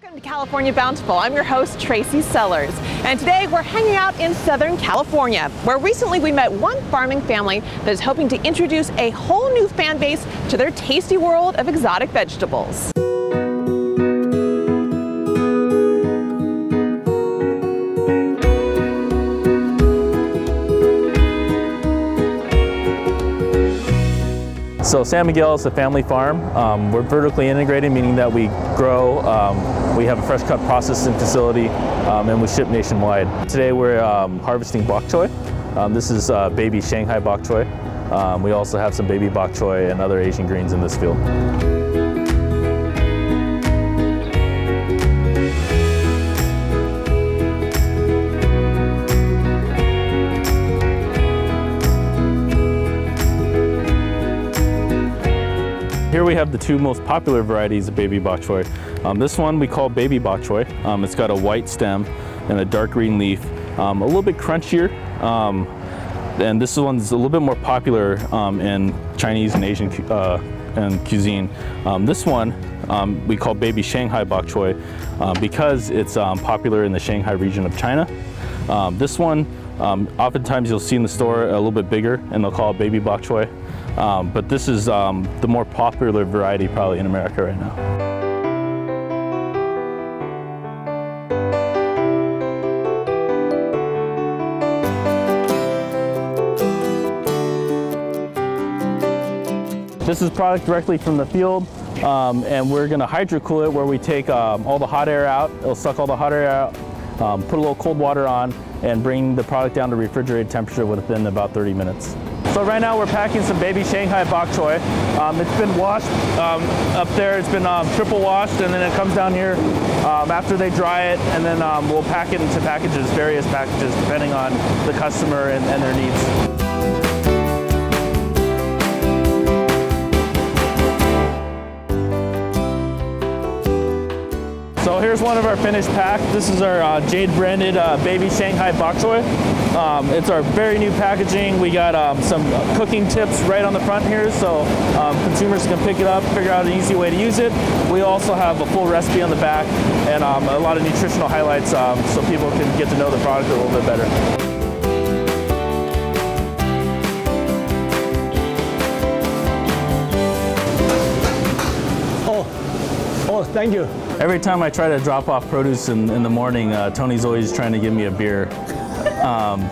Welcome to California Bountiful. I'm your host, Tracy Sellers, and today we're hanging out in Southern California, where recently we met one farming family that is hoping to introduce a whole new fan base to their tasty world of exotic vegetables. So San Miguel is a family farm. We're vertically integrated, meaning that we grow, we have a fresh cut processing facility, and we ship nationwide. Today we're harvesting bok choy. This is baby Shanghai bok choy. We also have some baby bok choy and other Asian greens in this field. Here we have the two most popular varieties of baby bok choy. This one we call baby bok choy. It's got a white stem and a dark green leaf, a little bit crunchier. And this one's a little bit more popular in Chinese and Asian cuisine. This one we call baby Shanghai bok choy because it's popular in the Shanghai region of China. This one, oftentimes you'll see in the store a little bit bigger, and they'll call it baby bok choy. But this is the more popular variety probably in America right now. This is product directly from the field, and we're going to hydrocool it, where we take all the hot air out. It'll suck all the hot air out, put a little cold water on, and bring the product down to refrigerated temperature within about 30 minutes. So right now we're packing some baby Shanghai bok choy. It's been washed up there. It's been triple washed, and then it comes down here after they dry it, and then we'll pack it into packages, various packages, depending on the customer and their needs. So here's one of our finished pack. This is our Jade branded baby Shanghai bok choy. It's our very new packaging. We got some cooking tips right on the front here, so consumers can pick it up, figure out an easy way to use it. We also have a full recipe on the back and a lot of nutritional highlights so people can get to know the product a little bit better. Oh, thank you. Every time I try to drop off produce in the morning, Tony's always trying to give me a beer.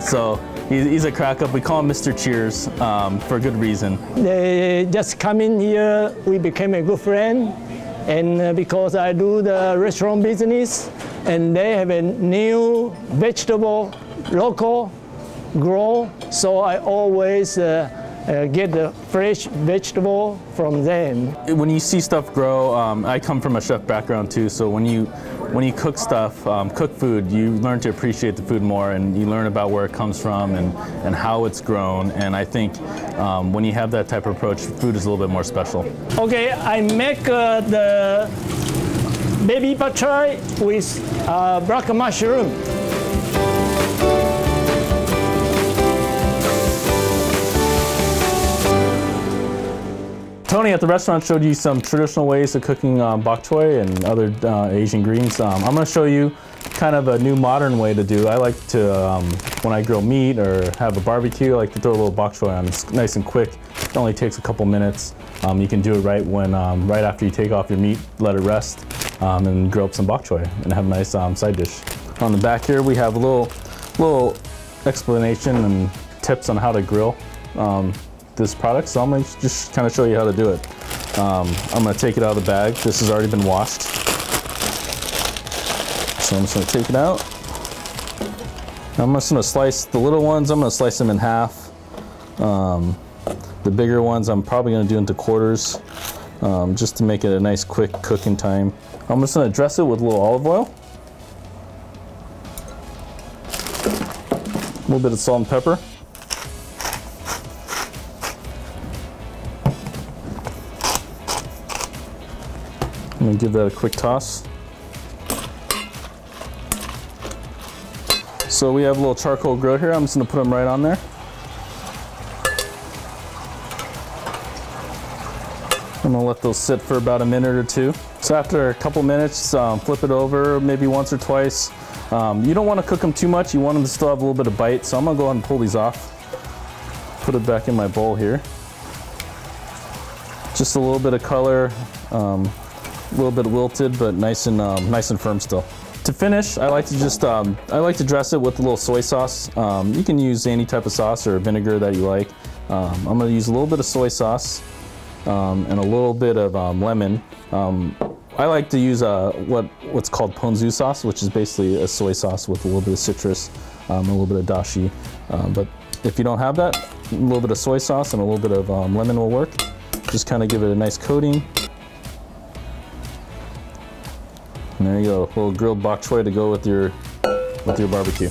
So he's a crack up. We call him Mr. Cheers for good reason. They just come in here, we became a good friend. And because I do the restaurant business, and they have a new vegetable, local grow, so I always get the fresh vegetable from them. When you see stuff grow, I come from a chef background too, so when you cook stuff, cook food, you learn to appreciate the food more, and you learn about where it comes from and how it's grown. And I think when you have that type of approach, food is a little bit more special. Okay, I make the baby bok choy with black mushroom. Tony at the restaurant showed you some traditional ways of cooking bok choy and other Asian greens. I'm going to show you kind of a new modern way to do. I like to, when I grill meat or have a barbecue, I like to throw a little bok choy on. It's nice and quick. It only takes a couple minutes. You can do it right after you take off your meat, let it rest, and grill up some bok choy and have a nice side dish. On the back here we have a little explanation and tips on how to grill this product, so I'm going to just kind of show you how to do it. I'm going to take it out of the bag. This has already been washed. So I'm just going to take it out. I'm just going to slice the little ones, I'm going to slice them in half. The bigger ones I'm probably going to do into quarters just to make it a nice quick cooking time. I'm just going to dress it with a little olive oil. A little bit of salt and pepper. I'm going to give that a quick toss. So we have a little charcoal grill here. I'm just going to put them right on there. I'm I'm gonna let those sit for about a minute or two. So after a couple minutes, flip it over maybe once or twice. You don't want to cook them too much. You want them to still have a little bit of bite. So I'm gonna go ahead and pull these off. Put it back in my bowl here. Just a little bit of color, a little bit wilted, but nice and firm still. To finish, I like to just I like to dress it with a little soy sauce. You can use any type of sauce or vinegar that you like. I'm gonna use a little bit of soy sauce and a little bit of lemon. I like to use what's called ponzu sauce, which is basically a soy sauce with a little bit of citrus, a little bit of dashi. But if you don't have that, a little bit of soy sauce and a little bit of lemon will work. Just kind of give it a nice coating. And there you go, a little grilled bok choy to go with your barbecue.